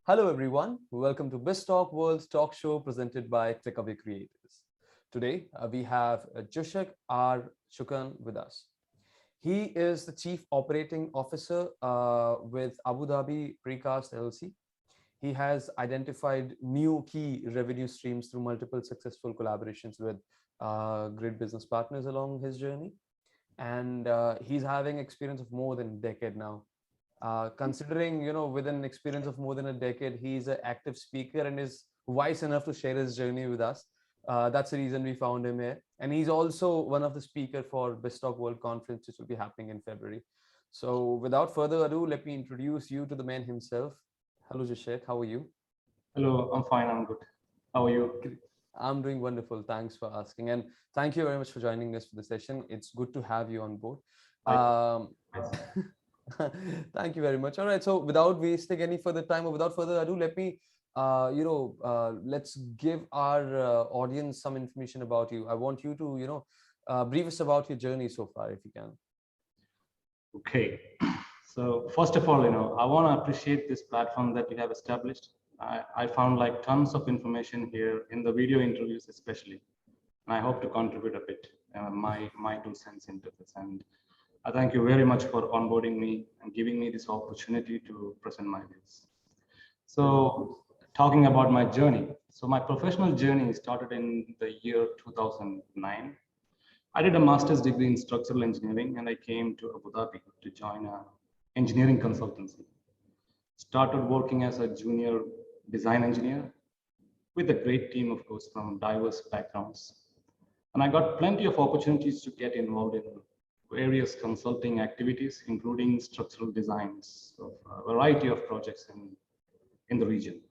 Hello, everyone. Welcome to BizzTalk World's talk show presented by Clickaway Creators. Today, we have Jushak Chukkan with us. He is the Chief Operating Officer with Abu Dhabi Precast LLC. He has identified new key revenue streams through multiple successful collaborations with great business partners along his journey. And he's having experience of more than a decade now. Considering, with an experience of more than a decade, he's an active speaker and is wise enough to share his journey with us. That's the reason we found him here. And he's also one of the speakers for BizzTalk World Conference, which will be happening in February. So without further ado, let me introduce you to the man himself. Hello, Jushak. How are you? Hello, I'm fine. I'm good. How are you? I'm doing wonderful. Thanks for asking. And thank you very much for joining us for the session. It's good to have you on board. Um, Thank you very much. All right. So without wasting any further time or without further ado, let me, let's give our audience some information about you. I want you to, brief us about your journey so far, if you can. Okay. So first of all, I want to appreciate this platform that you have established. I found like tons of information here in the video interviews, especially. And I hope to contribute a bit, my 2 cents into this. And I thank you very much for onboarding me and giving me this opportunity to present my views. So talking about my journey. So my professional journey started in the year 2009. I did a master's degree in structural engineering and I came to Abu Dhabi to join an engineering consultancy. Started working as a junior design engineer with a great team, of course, from diverse backgrounds. And I got plenty of opportunities to get involved in various consulting activities, including structural designs of a variety of projects in the region.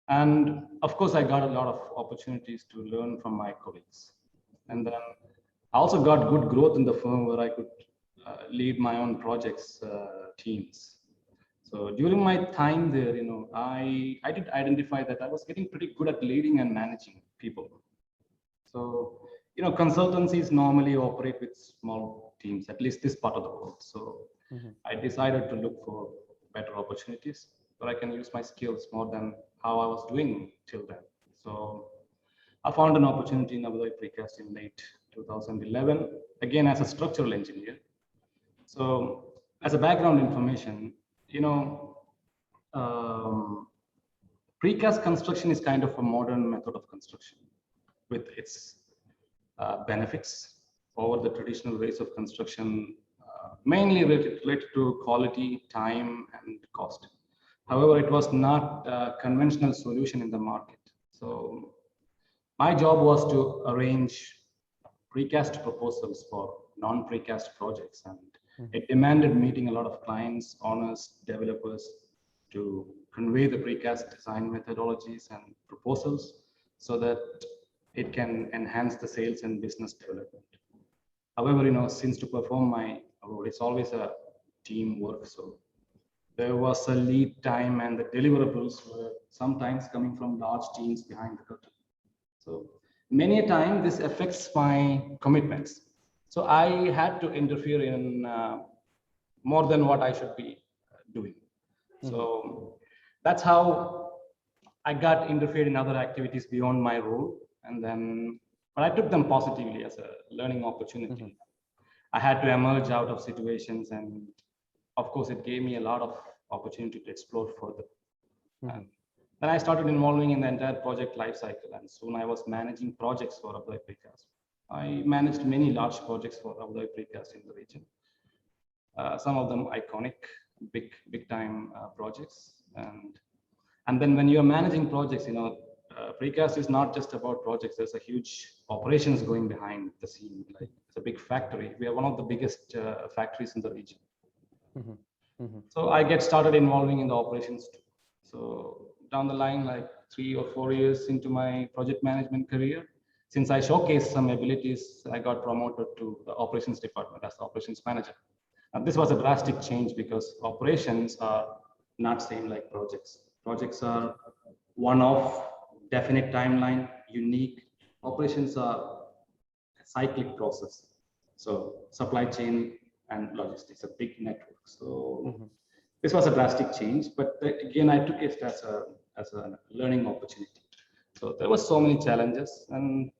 And of course, I got a lot of opportunities to learn from my colleagues. And then I also got good growth in the firm where I could lead my own projects teams. So during my time there, I did identify that I was getting pretty good at leading and managing people. So, consultancies normally operate with small teams, at least this part of the world. So I decided to look for better opportunities where I can use my skills more than how I was doing till then. So I found an opportunity in Abu Dhabi Precast in late 2011, again as a structural engineer. So as a background information, precast construction is kind of a modern method of construction with its benefits over the traditional ways of construction, mainly related to quality, time, and cost. However, it was not a conventional solution in the market. So my job was to arrange precast proposals for non-precast projects, and it demanded meeting a lot of clients, owners, developers to convey the precast design methodologies and proposals so that it can enhance the sales and business development. However, since to perform my role, it's always a team work. So there was a lead time and the deliverables were sometimes coming from large teams behind the curtain. So many a time this affects my commitments. So I had to interfere in more than what I should be doing. So that's how I got interfered in other activities beyond my role. And then, but I took them positively as a learning opportunity. I had to emerge out of situations, and of course, it gave me a lot of opportunity to explore further. And then I started involving in the entire project lifecycle, and soon I was managing projects for Abu Dhabi Precast. I managed many large projects for Abu Dhabi Precast in the region. Some of them iconic, big time projects, and then when you are managing projects, precast is not just about projects. There's a huge operations going behind the scene. Like it's a big factory. We are one of the biggest factories in the region. So I get started involving in the operations too. So down the line, like 3 or 4 years into my project management career, since I showcased some abilities, I got promoted to the operations department as the operations manager. And this was a drastic change because operations are not same like projects. Projects are one-off, definite timeline, unique. Operations are a cyclic process. So supply chain and logistics, a big network. So this was a drastic change, but again, I took it as a learning opportunity. So there were so many challenges, and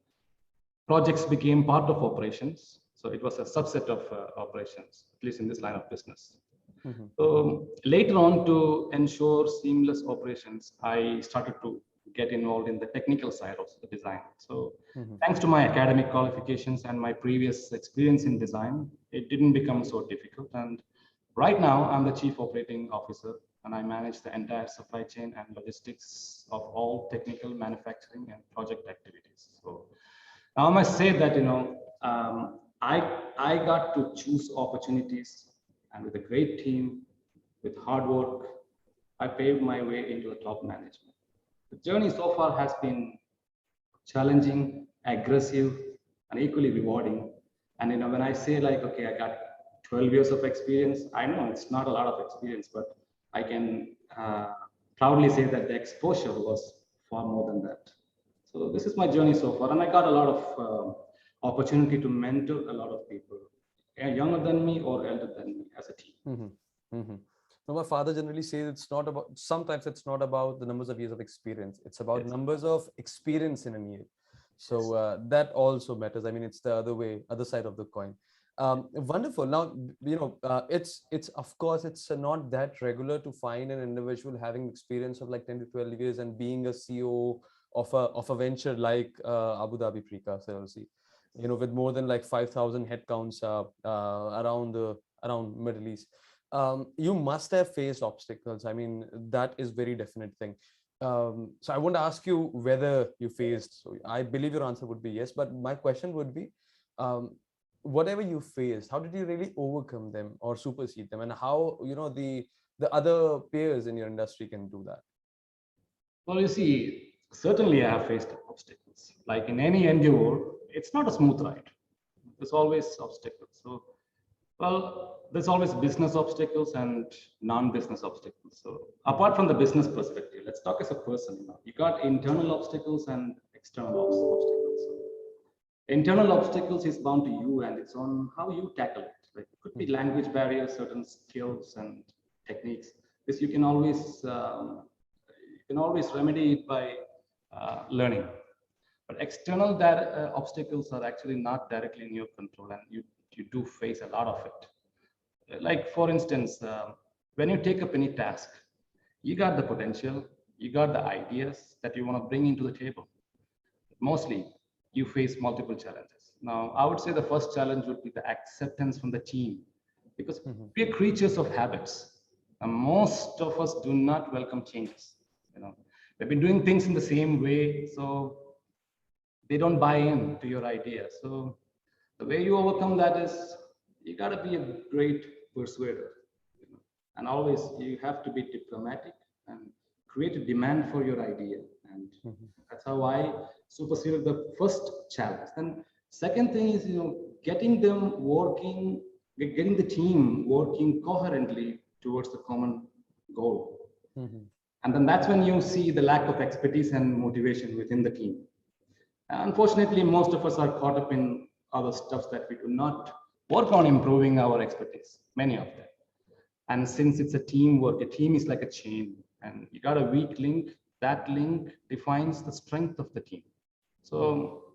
projects became part of operations. So it was a subset of operations, at least in this line of business. So later on, to ensure seamless operations, I started to get involved in the technical side of the design. So thanks to my academic qualifications and my previous experience in design, it didn't become so difficult. And right now, I'm the Chief Operating Officer, and I manage the entire supply chain and logistics of all technical, manufacturing, and project activities. So now I must say that, I got to choose opportunities, and with a great team, with hard work, I paved my way into the top management. The journey so far has been challenging, aggressive, and equally rewarding. And when I say like, okay, I got 12 years of experience, I know it's not a lot of experience, but I can proudly say that the exposure was far more than that. So this is my journey so far, and I got a lot of opportunity to mentor a lot of people, younger than me or elder than me as a team. Now, my father generally says sometimes it's not about the numbers of years of experience. It's about numbers of experience in a year. So that also matters. I mean, it's the other side of the coin. Wonderful. Now, it's of course, it's not that regular to find an individual having experience of like 10 to 12 years and being a CEO of a venture like Abu Dhabi Precast LLC, with more than like 5,000 headcounts around Middle East. You must have faced obstacles. I mean, that is very definite thing. So I won't ask you whether you faced. So I believe your answer would be yes. But my question would be, whatever you faced, how did you really overcome them or supersede them, and how the other peers in your industry can do that? Well, you see, certainly I have faced obstacles. Like in any endeavor, it's not a smooth ride. There's always obstacles. So, well, there's always business obstacles and non-business obstacles. So apart from the business perspective, let's talk as a person. You got internal obstacles and external obstacles. So internal obstacles is bound to you, and it's on how you tackle it. Like it could be language barriers, certain skills and techniques. This you can always remedy it by learning. But external obstacles are actually not directly in your control, and you do face a lot of it. Like for instance, when you take up any task, you got the potential, you got the ideas that you want to bring into the table. Mostly, you face multiple challenges. Now, I would say the first challenge would be the acceptance from the team, because we are creatures of habits, and most of us do not welcome changes. We've been doing things in the same way, so they don't buy in to your idea. So the way you overcome that is you got to be a great persuader, and always you have to be diplomatic and create a demand for your idea. And that's how I superseded the first challenge. And second thing is, getting the team working coherently towards the common goal. And then that's when you see the lack of expertise and motivation within the team. Unfortunately, most of us are caught up in other stuff that we do not work on improving our expertise, many of them. And since it's a teamwork, a team is like a chain, and you got a weak link. That link defines the strength of the team. So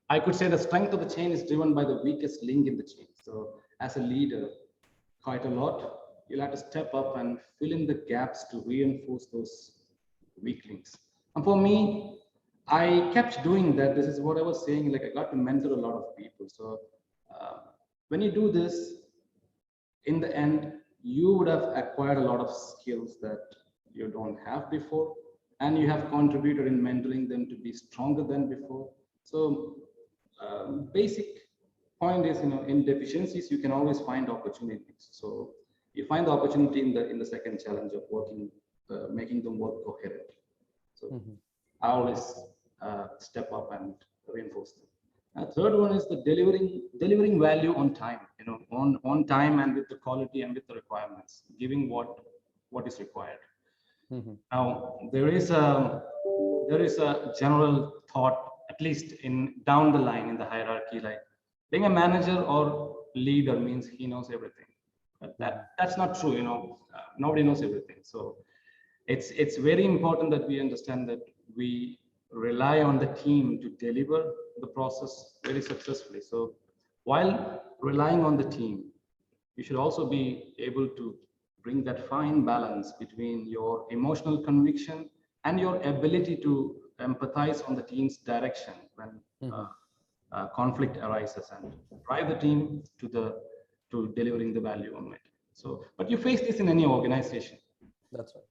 I could say the strength of the chain is driven by the weakest link in the chain. So as a leader, quite a lot, you'll have to step up and fill in the gaps to reinforce those weak links. And for me, I kept doing that. This is what I was saying, like I got to mentor a lot of people. So when you do this, in the end, you would have acquired a lot of skills that you don't have before, and you have contributed in mentoring them to be stronger than before. So basic point is, in deficiencies, you can always find opportunities. So you find the opportunity in the second challenge of working, making them work coherent. So I always step up and reinforce them. Third one is the delivering value on time, on time and with the quality and with the requirements, giving what is required. Now there is a general thought, at least in down the line in the hierarchy, like being a manager or leader means he knows everything. But that's not true. Nobody knows everything. So it's very important that we understand that we rely on the team to deliver the process very successfully. So while relying on the team, you should also be able to bring that fine balance between your emotional conviction and your ability to empathize on the team's direction when conflict arises, and drive the team to delivering the value on it. So, but you face this in any organization. That's right.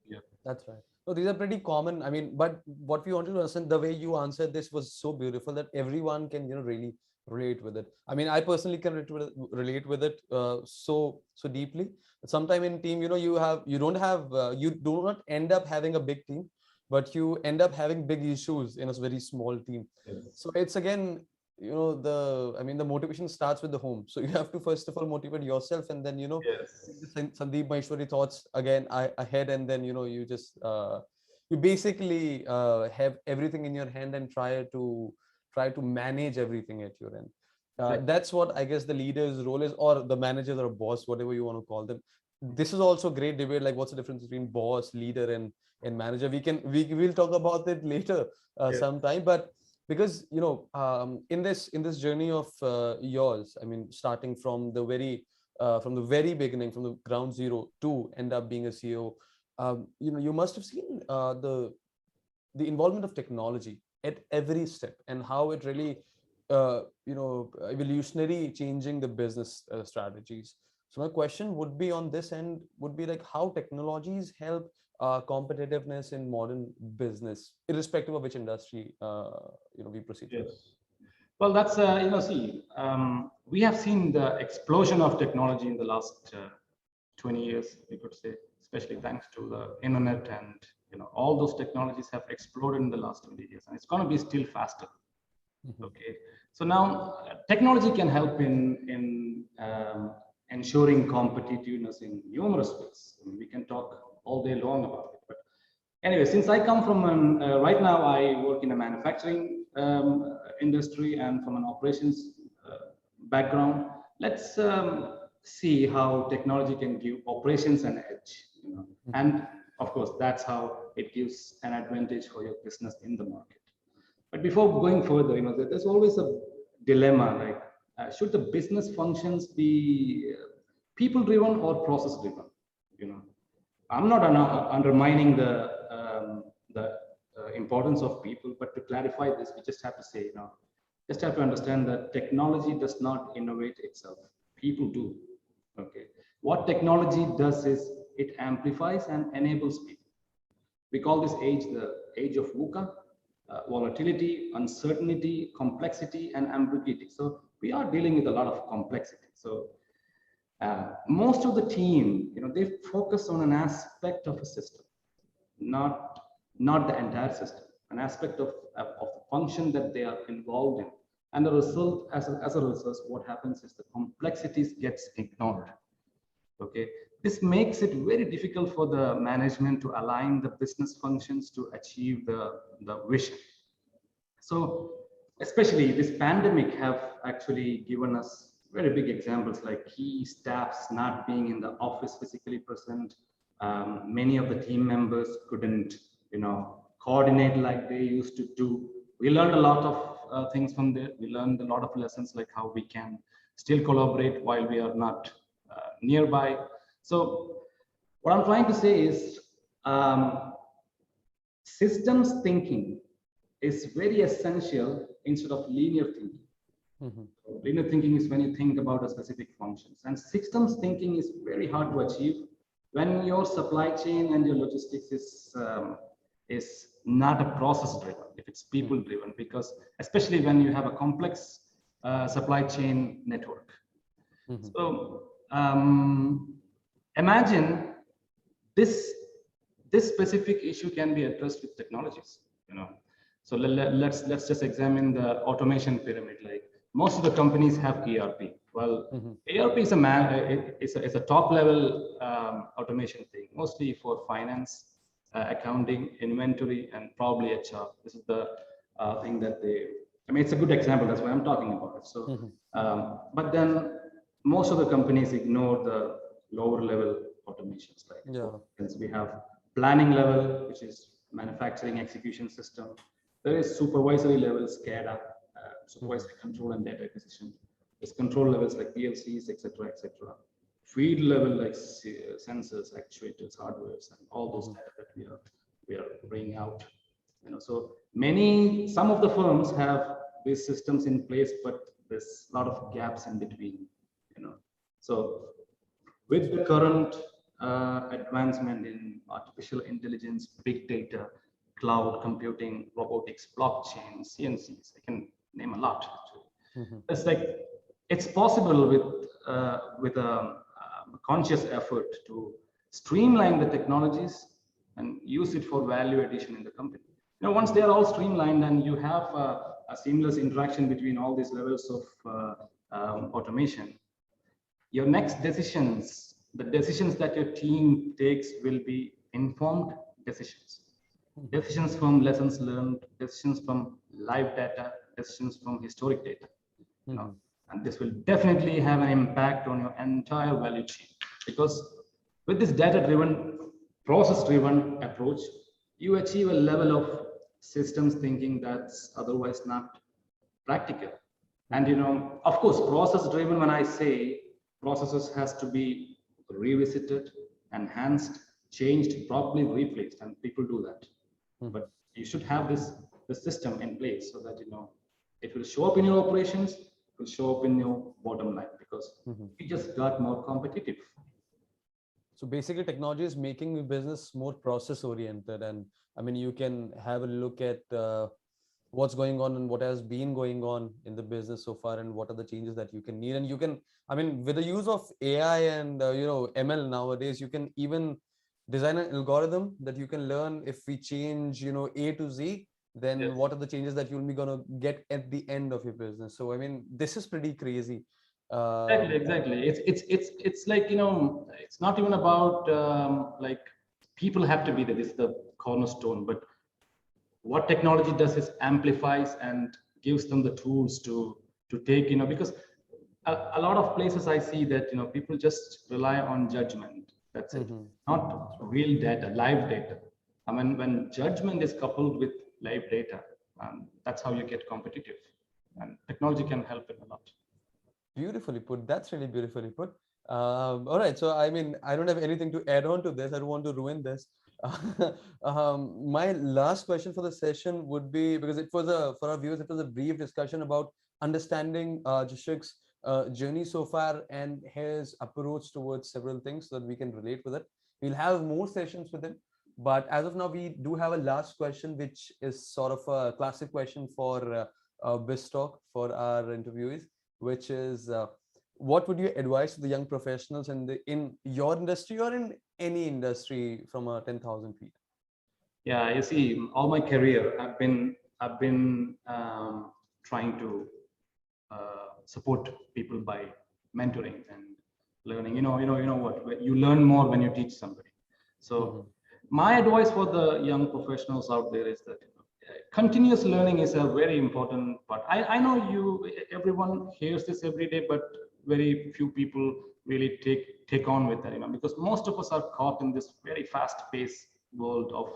Yeah. That's right. So these are pretty common. I mean, but what we wanted to understand, the way you answered this was so beautiful that everyone can, really relate with it. I mean, I personally can relate with it so deeply. Sometime in team, you do not end up having a big team, but you end up having big issues in a very small team. Yes. So it's again, the motivation starts with the home. So you have to first of all motivate yourself, and then Yes. Sandeep Maheshwari thoughts again ahead, and then you just you basically have everything in your hand and try to manage everything at your end. That's what I guess the leader's role is, or the managers or boss, whatever you want to call them. This is also a great debate, like what's the difference between boss, leader, and manager. We will talk about it later sometime, but because in this journey of yours, I mean, starting from the very beginning, from the ground zero to end up being a CEO, you must have seen the involvement of technology at every step, and how it really evolutionary changing the business strategies. So my question would be on this end, would be like how technologies help competitiveness in modern business, irrespective of which industry we proceed. Yes. Well, that's we have seen the explosion of technology in the last 20 years, we could say, especially thanks to the internet, and all those technologies have exploded in the last 20 years, and it's going to be still faster. Okay, so now technology can help in ensuring competitiveness in numerous ways. I mean, we can talk all day long about it, but anyway, since I come from right now I work in a manufacturing industry, and from an operations background, let's see how technology can give operations an edge, and of course that's how it gives an advantage for your business in the market. But before going further, there's always a dilemma, like should the business functions be people driven or process driven? I'm not undermining the importance of people, but to clarify this, we just have to say, just have to understand that technology does not innovate itself. People do. Okay. What technology does is it amplifies and enables people. We call this age the age of VUCA, volatility, uncertainty, complexity, and ambiguity. So we are dealing with a lot of complexity. So most of the team, they focus on an aspect of a system, not the entire system, an aspect of the function that they are involved in. And the result, as a result, what happens is the complexities gets ignored. Okay, this makes it very difficult for the management to align the business functions to achieve the vision. So especially this pandemic have actually given us very big examples, like key staffs not being in the office physically present. Many of the team members couldn't coordinate like they used to do. We learned a lot of things from there. We learned a lot of lessons, like how we can still collaborate while we are not nearby. So what I'm trying to say is systems thinking is very essential instead of linear thinking. Linear thinking is when you think about a specific functions, and systems thinking is very hard to achieve when your supply chain and your logistics is not a process driven, if it's people driven, because especially when you have a complex supply chain network. So imagine this specific issue can be addressed with technologies. So let's just examine the automation pyramid. Like most of the companies have ERP. Well, ERP is a top level automation thing, mostly for finance, accounting, inventory, and probably HR. This is the thing that it's a good example. That's why I'm talking about it. So, but then most of the companies ignore the lower level automations. Like Yeah. since we have planning level, which is manufacturing execution system. There is supervisory level SCADA, supervisory control and data acquisition. There's control levels like PLCs, etc., etc. Field level like sensors, actuators, hardwares, and all those data that we are bringing out. So some of the firms have these systems in place, but there's a lot of gaps in between. So with the current advancement in artificial intelligence, big data, cloud computing, robotics, blockchain, CNCs, I can name a lot. It's like it's possible with a conscious effort to streamline the technologies and use it for value addition in the company. Once they are all streamlined and you have a seamless interaction between all these levels of automation, your next decisions, the decisions that your team takes will be informed decisions. Decisions from lessons learned, decisions from live data, decisions from historic data. And this will definitely have an impact on your entire value chain, because with this data-driven, process-driven approach, you achieve a level of systems thinking that's otherwise not practical. And of course, process-driven, when I say processes has to be revisited, enhanced, changed, probably replaced, and people do that. But you should have this system in place so that it will show up in your operations, it will show up in your bottom line, because we just got more competitive. So basically, technology is making the business more process oriented, and I mean, you can have a look at what's going on and what has been going on in the business so far, and what are the changes that you can need. And you can, I mean, with the use of AI and ML nowadays, you can even design an algorithm that you can learn if we change A to Z, then what are the changes that you'll be gonna get at the end of your business. So I mean, this is pretty crazy. Exactly. It's like it's not even about like people have to be there. This is the cornerstone, but what technology does is amplifies and gives them the tools to take, because a lot of places I see that people just rely on judgment. That's it. Not real data, live data. I mean, when judgment is coupled with live data, that's how you get competitive, and technology can help it a lot. Beautifully put. That's really beautifully put. All right. So, I mean, I don't have anything to add on to this. I don't want to ruin this. My last question for the session would be, because it was for our viewers, it was a brief discussion about understanding Jushak's journey so far and his approach towards several things so that we can relate with it. We'll have more sessions with him. But as of now, we do have a last question, which is sort of a classic question for BizzTalk for our interviewees, which is what would you advise to the young professionals in your industry or in any industry from 10,000 feet? Yeah, you see, all my career, I've been trying to support people by mentoring and learning. You know what? You learn more when you teach somebody. So my advice for the young professionals out there is that continuous learning is a very important part. I know everyone hears this every day, but very few people really take on with that, because most of us are caught in this very fast-paced world of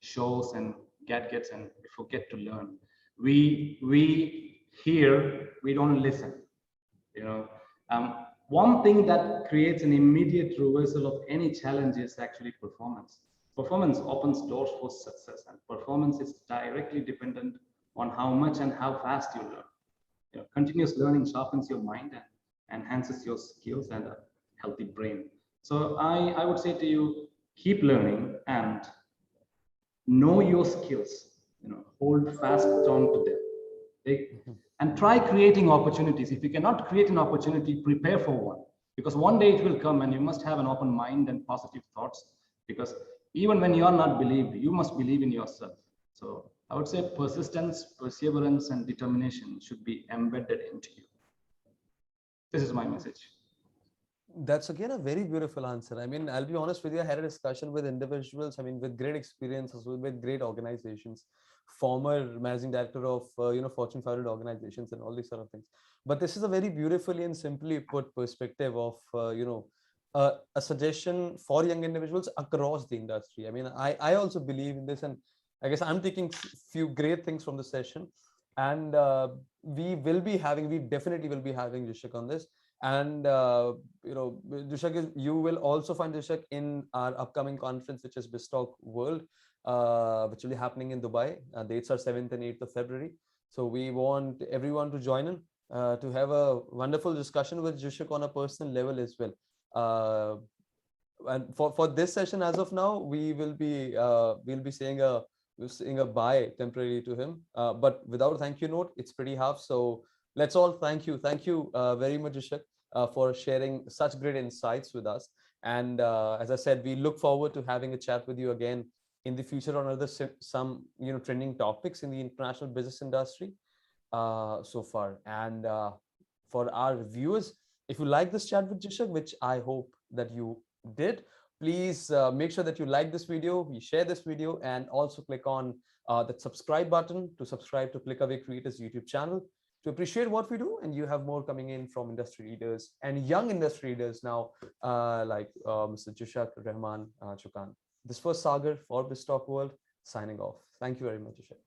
shows and gadgets, and we forget to learn. We hear, we don't listen. One thing that creates an immediate reversal of any challenge is actually performance. Performance opens doors for success, and performance is directly dependent on how much and how fast you learn. Continuous learning sharpens your mind and enhances your skills and a healthy brain. So I would say to you, keep learning and know your skills. Hold fast on to them. And try creating opportunities. If you cannot create an opportunity, prepare for one, because one day it will come, and you must have an open mind and positive thoughts, because even when you are not believed, you must believe in yourself. So I would say persistence, perseverance, and determination should be embedded into you. This is my message. That's again a very beautiful answer. I mean, I'll be honest with you, I had a discussion with individuals, I mean, with great experiences, with great organizations former managing director of Fortune 500 organizations and all these sort of things. But this is a very beautifully and simply put perspective of a suggestion for young individuals across the industry. I mean, I also believe in this, and I guess I'm taking few great things from the session. And we definitely will be having Jushak on this. And Jushak, you will also find Jushak in our upcoming conference, which is BizzTalk World, which will be happening in Dubai. Dates are 7th and 8th of February. So we want everyone to join in to have a wonderful discussion with Jushak on a personal level as well. And for this session, as of now, we'll be saying a bye temporarily to him, but without a thank you note, it's pretty half. So let's all thank you very much, Jushak, for sharing such great insights with us. And as I said, we look forward to having a chat with you again in the future on other some trending topics in the international business industry so far. And for our viewers, if you like this chat with Jushak, which I hope that you did, please make sure that you like this video, you share this video, and also click on that subscribe button to subscribe to ClickAway Creators YouTube channel to appreciate what we do. And you have more coming in from industry leaders and young industry leaders now, like Mr. Jushak, Rahman, Chukkan. This was Sagar for BizzTalk World, signing off. Thank you very much, Jushak.